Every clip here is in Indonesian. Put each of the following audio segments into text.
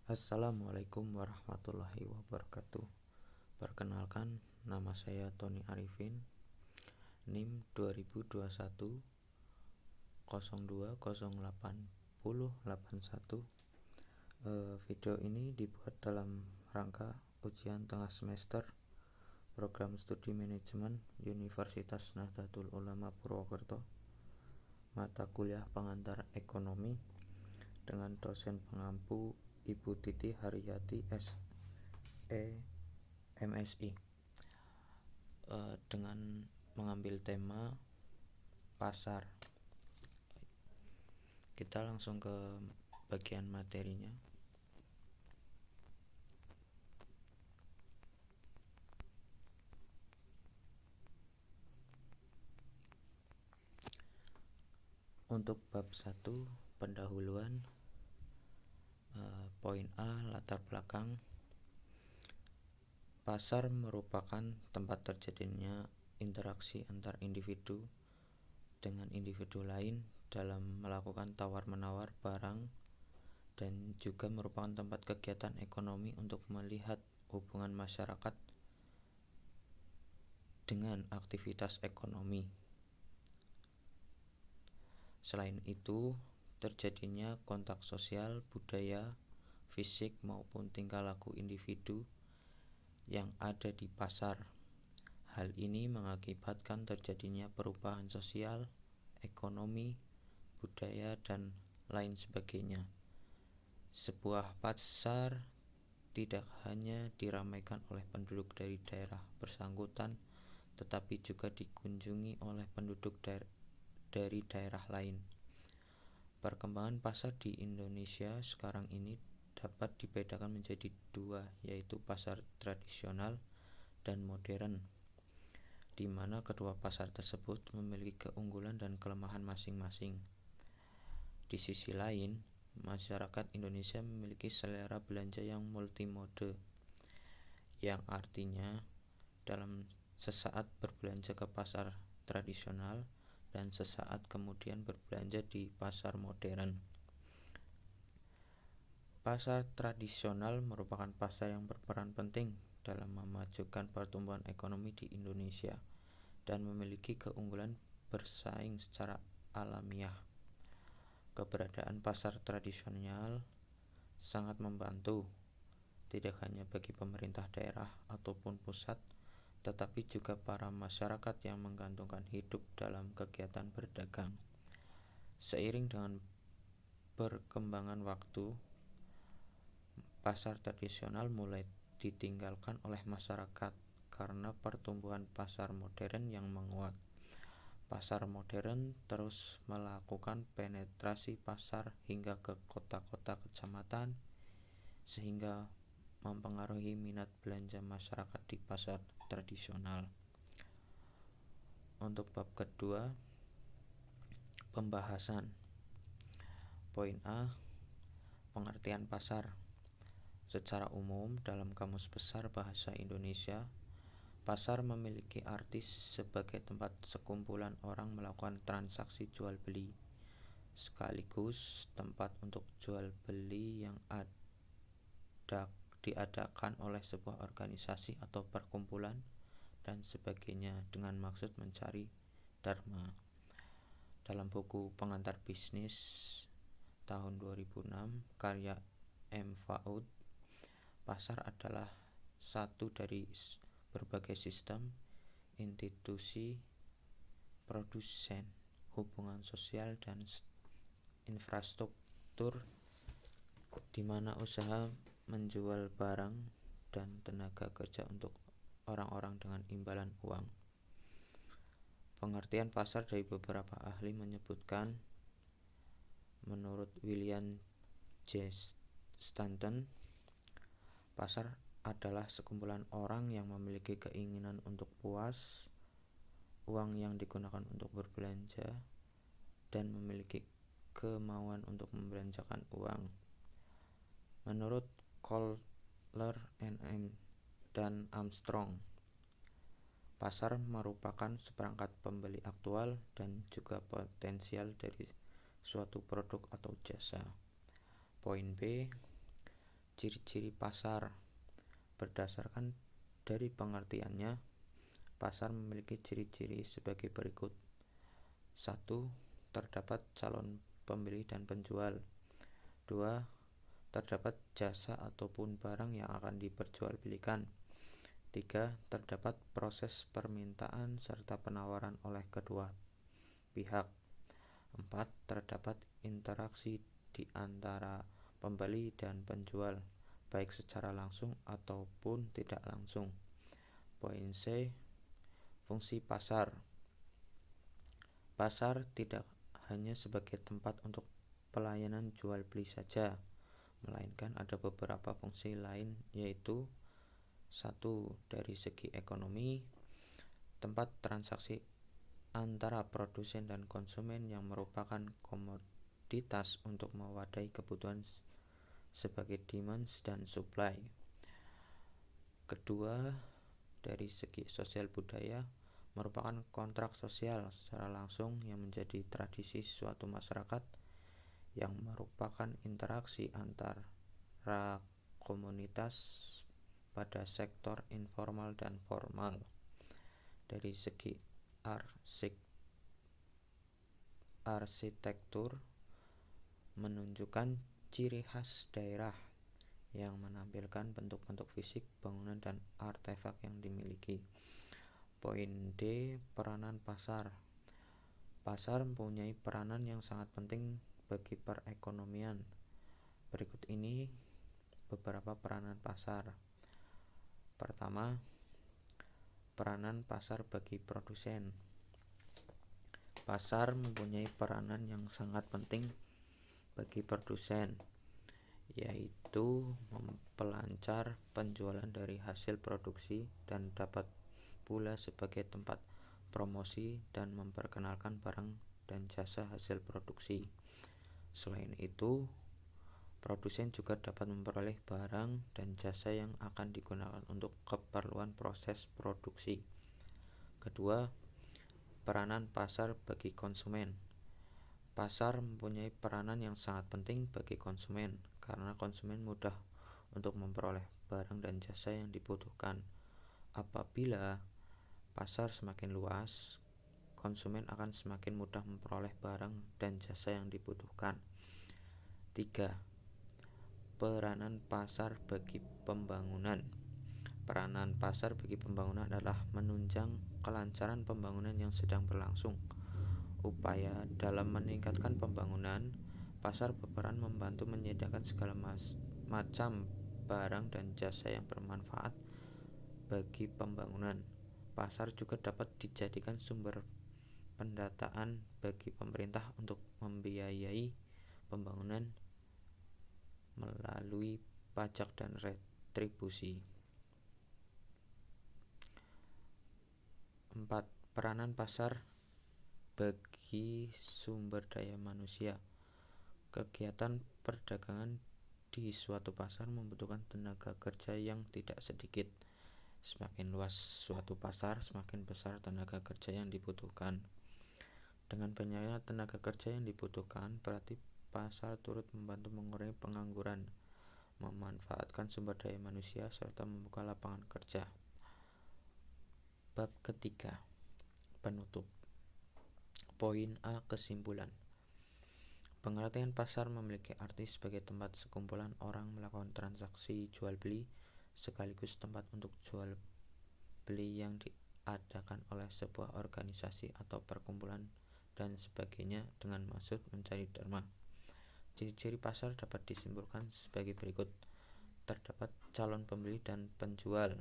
Assalamualaikum warahmatullahi wabarakatuh. Perkenalkan, nama saya Tony Arifin, NIM 2021 02088081. Video ini dibuat dalam rangka ujian tengah semester Program Studi Manajemen Universitas Nahdlatul Ulama Purwokerto, mata kuliah pengantar ekonomi, dengan dosen pengampu Ibu Titi Haryati SE MSI, dengan mengambil tema pasar. Kita langsung ke bagian materinya. Untuk bab 1, pendahuluan. Poin A, latar belakang. Pasar merupakan tempat terjadinya interaksi antar individu dengan individu lain dalam melakukan tawar-menawar barang, dan juga merupakan tempat kegiatan ekonomi untuk melihat hubungan masyarakat dengan aktivitas ekonomi. Selain itu, terjadinya kontak sosial, budaya, fisik maupun tingkah laku individu yang ada di pasar. Hal ini mengakibatkan terjadinya perubahan sosial, ekonomi, budaya, dan lain sebagainya. Sebuah pasar tidak hanya diramaikan oleh penduduk dari daerah bersangkutan, tetapi juga dikunjungi oleh penduduk dari daerah lain. Perkembangan pasar di Indonesia sekarang ini dapat dibedakan menjadi dua, yaitu pasar tradisional dan modern, di mana kedua pasar tersebut memiliki keunggulan dan kelemahan masing-masing. Di sisi lain, masyarakat Indonesia memiliki selera belanja yang multimode, yang artinya dalam sesaat berbelanja ke pasar tradisional dan sesaat kemudian berbelanja di pasar modern. Pasar tradisional merupakan pasar yang berperan penting dalam memajukan pertumbuhan ekonomi di Indonesia dan memiliki keunggulan bersaing secara alamiah. Keberadaan pasar tradisional sangat membantu, tidak hanya bagi pemerintah daerah ataupun pusat, tetapi juga para masyarakat yang menggantungkan hidup dalam kegiatan berdagang. Seiring dengan perkembangan waktu, pasar tradisional mulai ditinggalkan oleh masyarakat karena pertumbuhan pasar modern yang menguat. Pasar modern terus melakukan penetrasi pasar hingga ke kota-kota kecamatan, sehingga mempengaruhi minat belanja masyarakat di pasar tradisional. Untuk bab kedua, pembahasan. Poin A, pengertian pasar. Secara umum, dalam Kamus Besar Bahasa Indonesia, pasar memiliki arti sebagai tempat sekumpulan orang melakukan transaksi jual beli, sekaligus tempat untuk jual beli yang diadakan oleh sebuah organisasi atau perkumpulan dan sebagainya dengan maksud mencari dharma. Dalam buku Pengantar Bisnis tahun 2006 karya M. Fauad, pasar adalah satu dari berbagai sistem, institusi, produsen, hubungan sosial, dan infrastruktur di mana usaha menjual barang dan tenaga kerja untuk orang-orang dengan imbalan uang. Pengertian pasar dari beberapa ahli menyebutkan, menurut William J. Stanton, pasar adalah sekumpulan orang yang memiliki keinginan untuk puas, uang yang digunakan untuk berbelanja, dan memiliki kemauan untuk membelanjakan uang. Menurut Kohler dan Armstrong, pasar merupakan seperangkat pembeli aktual dan juga potensial dari suatu produk atau jasa. Poin B, Ciri-ciri pasar. Berdasarkan dari pengertiannya, pasar memiliki ciri-ciri sebagai berikut. 1. Terdapat calon pembeli dan penjual. 2. Terdapat jasa ataupun barang yang akan diperjualbelikan. 3. Terdapat proses permintaan serta penawaran oleh kedua pihak. 4. Terdapat interaksi di antara pembeli dan penjual, baik secara langsung ataupun tidak langsung. Poin C. Fungsi pasar. Pasar tidak hanya sebagai tempat untuk pelayanan jual beli saja, melainkan ada beberapa fungsi lain, yaitu 1. Dari segi ekonomi, tempat transaksi antara produsen dan konsumen yang merupakan komoditas untuk mewadahi kebutuhan sebagai demand dan supply. Kedua, dari segi sosial budaya, merupakan kontrak sosial secara langsung yang menjadi tradisi suatu masyarakat yang merupakan interaksi antara komunitas pada sektor informal dan formal. Dari segi arsitektur, menunjukkan ciri khas daerah yang menampilkan bentuk-bentuk fisik bangunan dan artefak yang dimiliki. Poin D. Peranan pasar. Pasar mempunyai peranan yang sangat penting bagi perekonomian. Berikut ini beberapa peranan pasar. Pertama, peranan pasar bagi produsen. Pasar mempunyai peranan yang sangat penting bagi produsen, yaitu mempelancar penjualan dari hasil produksi dan dapat pula sebagai tempat promosi dan memperkenalkan barang dan jasa hasil produksi. Selain itu, produsen juga dapat memperoleh barang dan jasa yang akan digunakan untuk keperluan proses produksi. Kedua, peranan pasar bagi konsumen. Pasar mempunyai peranan yang sangat penting bagi konsumen karena konsumen mudah untuk memperoleh barang dan jasa yang dibutuhkan. Apabila pasar semakin luas, konsumen akan semakin mudah memperoleh barang dan jasa yang dibutuhkan. 3. Peranan pasar bagi pembangunan. Peranan pasar bagi pembangunan adalah menunjang kelancaran pembangunan yang sedang berlangsung. Upaya dalam meningkatkan pembangunan, pasar berperan membantu menyediakan segala macam barang dan jasa yang bermanfaat bagi pembangunan. Pasar juga dapat dijadikan sumber pendataan bagi pemerintah untuk membiayai pembangunan melalui pajak dan retribusi. 4. Peranan pasar bagi sumber daya manusia. Kegiatan perdagangan di suatu pasar membutuhkan tenaga kerja yang tidak sedikit. Semakin luas suatu pasar, semakin besar tenaga kerja yang dibutuhkan. Dengan banyaknya tenaga kerja yang dibutuhkan, berarti pasar turut membantu mengurangi pengangguran, memanfaatkan sumber daya manusia, serta membuka lapangan kerja. Bab ketiga, penutup. Poin A. Kesimpulan. Pengertian pasar memiliki arti sebagai tempat sekumpulan orang melakukan transaksi jual beli, sekaligus tempat untuk jual beli yang diadakan oleh sebuah organisasi atau perkumpulan dan sebagainya dengan maksud mencari dharma. Ciri-ciri pasar dapat disimpulkan sebagai berikut. Terdapat calon pembeli dan penjual.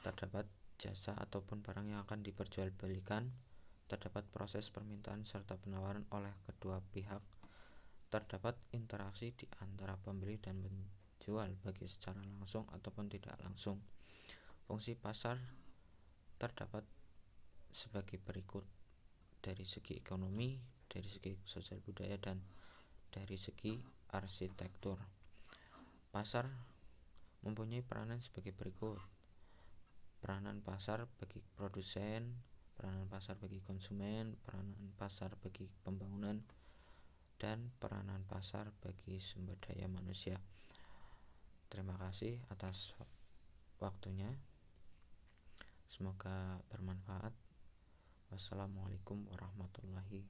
Terdapat jasa ataupun barang yang akan diperjualbelikan. Terdapat proses permintaan serta penawaran oleh kedua pihak. Terdapat interaksi di antara pembeli dan penjual baik secara langsung ataupun tidak langsung. Fungsi pasar terdapat sebagai berikut. Dari segi ekonomi, dari segi sosial budaya, dan dari segi arsitektur. Pasar mempunyai peranan sebagai berikut. Peranan pasar bagi produsen, peranan pasar bagi konsumen, peranan pasar bagi pembangunan, dan peranan pasar bagi sumber daya manusia. Terima kasih atas waktunya. Semoga bermanfaat. Wassalamualaikum warahmatullahi